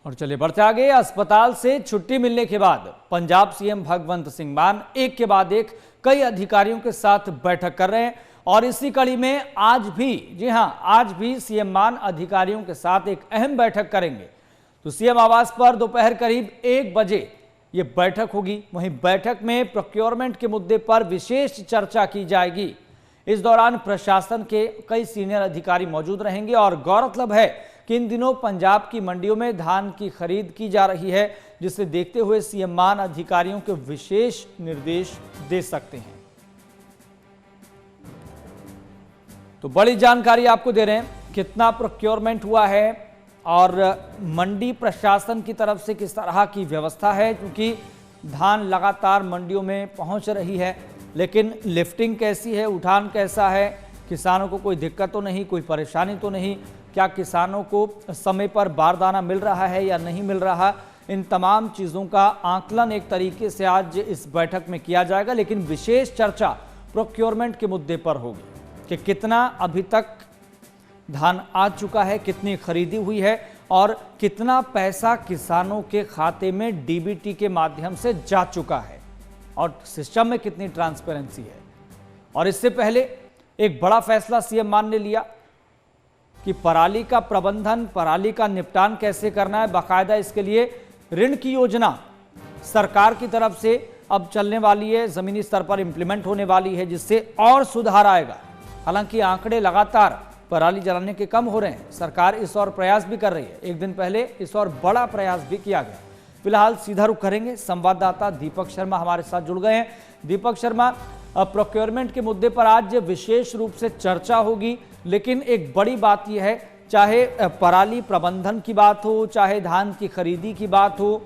और चलिए बढ़ते आगे। अस्पताल से छुट्टी मिलने के बाद पंजाब सीएम भगवंत सिंह मान एक के बाद एक कई अधिकारियों के साथ बैठक कर रहे हैं और इसी कड़ी में आज भी, जी हां, आज भी सीएम मान अधिकारियों के साथ एक अहम बैठक करेंगे। तो सीएम आवास पर दोपहर करीब 1 बजे ये बैठक होगी। वहीं बैठक में प्रोक्योरमेंट के मुद्दे पर विशेष चर्चा की जाएगी। इस दौरान प्रशासन के कई सीनियर अधिकारी मौजूद रहेंगे और गौरतलब है कि इन दिनों पंजाब की मंडियों में धान की खरीद की जा रही है, जिसे देखते हुए सीएम मान अधिकारियों को विशेष निर्देश दे सकते हैं। तो बड़ी जानकारी आपको दे रहे हैं, कितना प्रोक्योरमेंट हुआ है और मंडी प्रशासन की तरफ से किस तरह की व्यवस्था है, क्योंकि धान लगातार मंडियों में पहुंच रही है, लेकिन लिफ्टिंग कैसी है, उठान कैसा है, किसानों को कोई दिक्कत तो नहीं, कोई परेशानी तो नहीं, क्या किसानों को समय पर बारदाना मिल रहा है या नहीं मिल रहा, इन तमाम चीज़ों का आकलन एक तरीके से आज इस बैठक में किया जाएगा। लेकिन विशेष चर्चा प्रोक्योरमेंट के मुद्दे पर होगी कि कितना अभी तक धान आ चुका है, कितनी खरीदी हुई है और कितना पैसा किसानों के खाते में डीबीटी के माध्यम से जा चुका है और सिस्टम में कितनी ट्रांसपेरेंसी है। और इससे पहले एक बड़ा फैसला सीएम मान ने लिया कि पराली का प्रबंधन, पराली का निपटान कैसे करना है। बाकायदा इसके लिए ऋण की योजना सरकार की तरफ से अब चलने वाली है, जमीनी स्तर पर इंप्लीमेंट होने वाली है, जिससे और सुधार आएगा। हालांकि आंकड़े लगातार पराली जलाने के कम हो रहे हैं, सरकार इस और प्रयास भी कर रही है। एक दिन पहले इस और बड़ा प्रयास भी किया गया। फिलहाल सीधा रुख करेंगे, संवाददाता दीपक शर्मा हमारे साथ जुड़ गए हैं। दीपक शर्मा, प्रोक्योरमेंट के मुद्दे पर आज विशेष रूप से चर्चा होगी, लेकिन एक बड़ी बात यह है, चाहे पराली प्रबंधन की बात हो, चाहे धान की खरीदी की बात हो,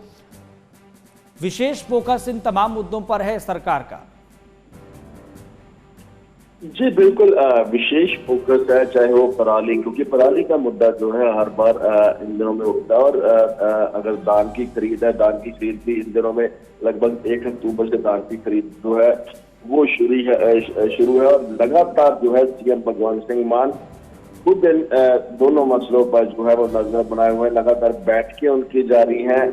विशेष फोकस इन तमाम मुद्दों पर है सरकार का। जी बिल्कुल, विशेष फोकस है, चाहे वो पराली, क्योंकि पराली का मुद्दा जो है हर बार इन दिनों में उठता है। और अगर धान की खरीद है, धान की खरीद भी इन दिनों में लगभग 1 अक्टूबर से धान की खरीद जो है वो शुरू है और लगातार जो है सीएम भगवंत सिंह मान खुद इन दोनों मसलों पर जो है वो नजर बनाए हुए लगातार बैठकें उनकी जारी हैं।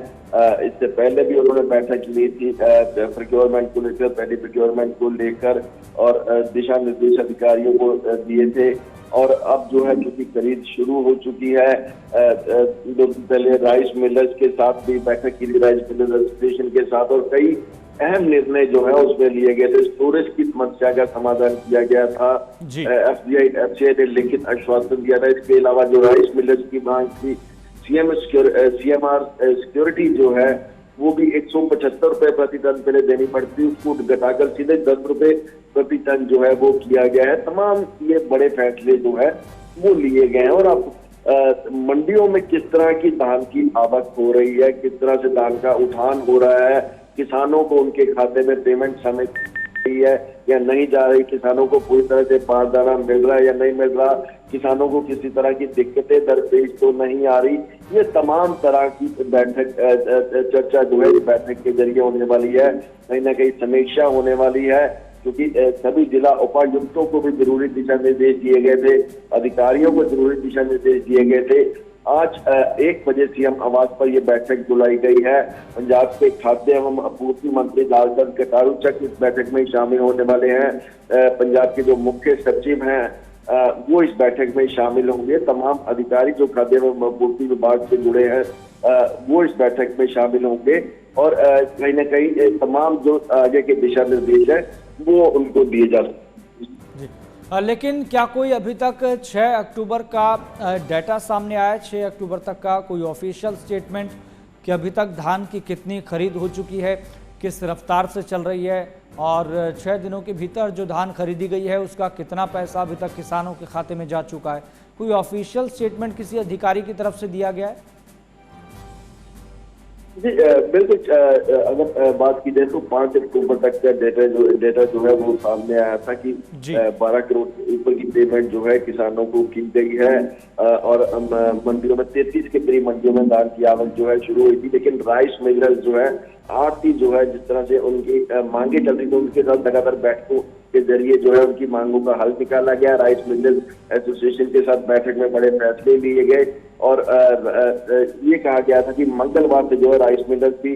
इससे पहले भी उन्होंने बैठक ली थी प्रोक्योरमेंट को लेकर, पहले प्रोक्योरमेंट को लेकर और दिशा निर्देश अधिकारियों को दिए थे। और अब जो है क्योंकि खरीद शुरू हो चुकी है, 2 दिन पहले राइस मिलर्स के साथ भी बैठक की थी, राइस मिलर्स एसोसिएशन के साथ, और कई अहम निर्णय जो है उसमें लिए गए थे। स्टोरेज की समस्या का समाधान किया गया था, एफसीआई ने लिखित आश्वासन दिया था। इसके अलावा जो राइस मिलर्स की मांग थी, सीएमआर सिक्योरिटी जो है वो भी 175 रुपए प्रति टन पहले देनी पड़ती, उसको घटाकर सीधे 10 रुपए प्रति टन जो है वो किया गया है। तमाम ये बड़े फैसले जो है वो लिए गए हैं। और अब मंडियों में किस तरह की धान की आवक हो रही है, किस तरह से धान का उठान हो रहा है, किसानों को उनके खाते में पेमेंट समय रही है या नहीं जा रही, किसानों को पूरी तरह से बारदाना मिल रहा है या नहीं मिल रहा, किसानों को किसी तरह की दिक्कतें दरपेश तो नहीं आ रही, ये तमाम तरह की बैठक चर्चा जो है इस बैठक के जरिए होने वाली है। कहीं ना कहीं समीक्षा होने वाली है, क्योंकि सभी जिला उपायुक्तों को भी जरूरी दिशा निर्देश दिए गए थे, अधिकारियों को जरूरी दिशा निर्देश दिए गए थे। आज 1 बजे सीएम आवास पर यह बैठक बुलाई गई है। पंजाब के खाद्य एवं आपूर्ति मंत्री लालचंद कटारूचक इस बैठक में शामिल होने वाले हैं। पंजाब के जो मुख्य सचिव हैं वो इस बैठक में शामिल होंगे। तमाम अधिकारी जो खाद्य एवं आपूर्ति विभाग से जुड़े हैं वो इस बैठक में शामिल होंगे और कहीं ना कहीं तमाम जो आगे के दिशा निर्देश है वो उनको दिए जा सकते। लेकिन क्या कोई अभी तक 6 अक्टूबर का डाटा सामने आया, 6 अक्टूबर तक का कोई ऑफिशियल स्टेटमेंट कि अभी तक धान की कितनी खरीद हो चुकी है, किस रफ्तार से चल रही है और 6 दिनों के भीतर जो धान खरीदी गई है उसका कितना पैसा अभी तक किसानों के खाते में जा चुका है? कोई ऑफिशियल स्टेटमेंट किसी अधिकारी की तरफ से दिया गया है? जी बिल्कुल, अगर बात की जाए तो 5 अक्टूबर तक का डेटा जो है वो सामने आया था कि 12 करोड़ से ऊपर की पेमेंट जो है किसानों को की गई है और मंडियों में 33 के करीब मंडियों में धान की आवक जो है शुरू हुई थी। लेकिन राइस मिलर्स जो है आरती जो है जिस तरह से उनकी मांगे चल रही थी उनके साथ लगातार के जरिए जो है उनकी मांगों का हल निकाला गया। राइस मिलर्स एसोसिएशन के साथ बैठक में बड़े फैसले लिए गए और ये कहा गया था कि मंगलवार से जो है राइस मिलर्स की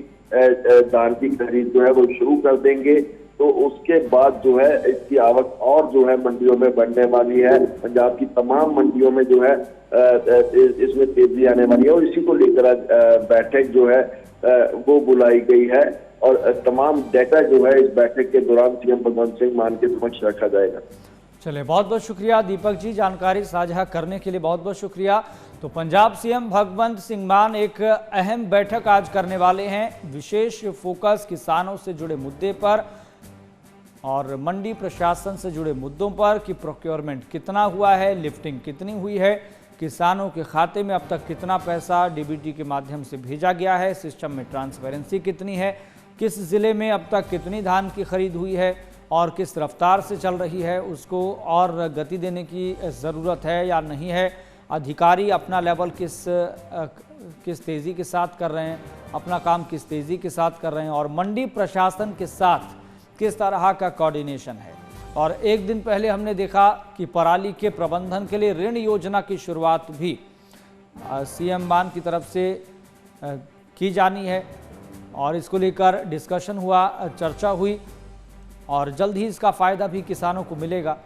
धान की खरीद जो है वो शुरू कर देंगे। तो उसके बाद जो है इसकी आवक और जो है मंडियों में बढ़ने वाली है। पंजाब की तमाम मंडियों में जो है इसमें तेजी आने वाली है और इसी को लेकर बैठक जो है वो बुलाई गई है और तमाम डेटा जो है इस बैठक के दौरान सीएम भगवंत सिंह मान के समक्ष रखा जाएगा। चलिए, बहुत बहुत शुक्रिया दीपक जी, जानकारी साझा करने के लिए बहुत बहुत शुक्रिया। तो पंजाब सीएम भगवंत सिंह मान एक अहम बैठक आज करने वाले हैं, विशेष फोकस किसानों से जुड़े मुद्दे पर और मंडी प्रशासन से जुड़े मुद्दों पर कि प्रोक्योरमेंट कितना हुआ है, लिफ्टिंग कितनी हुई है, किसानों के खाते में अब तक कितना पैसा डीबीटी के माध्यम से भेजा गया है, सिस्टम में ट्रांसपेरेंसी कितनी है, किस ज़िले में अब तक कितनी धान की खरीद हुई है और किस रफ्तार से चल रही है, उसको और गति देने की ज़रूरत है या नहीं है, अधिकारी अपना लेवल किस तेज़ी के साथ कर रहे हैं, अपना काम किस तेज़ी के साथ कर रहे हैं और मंडी प्रशासन के साथ किस तरह का कोऑर्डिनेशन है। और एक दिन पहले हमने देखा कि पराली के प्रबंधन के लिए ऋण योजना की शुरुआत भी सीएम मान की तरफ से की जानी है और इसको लेकर डिस्कशन हुआ, चर्चा हुई और जल्द ही इसका फ़ायदा भी किसानों को मिलेगा।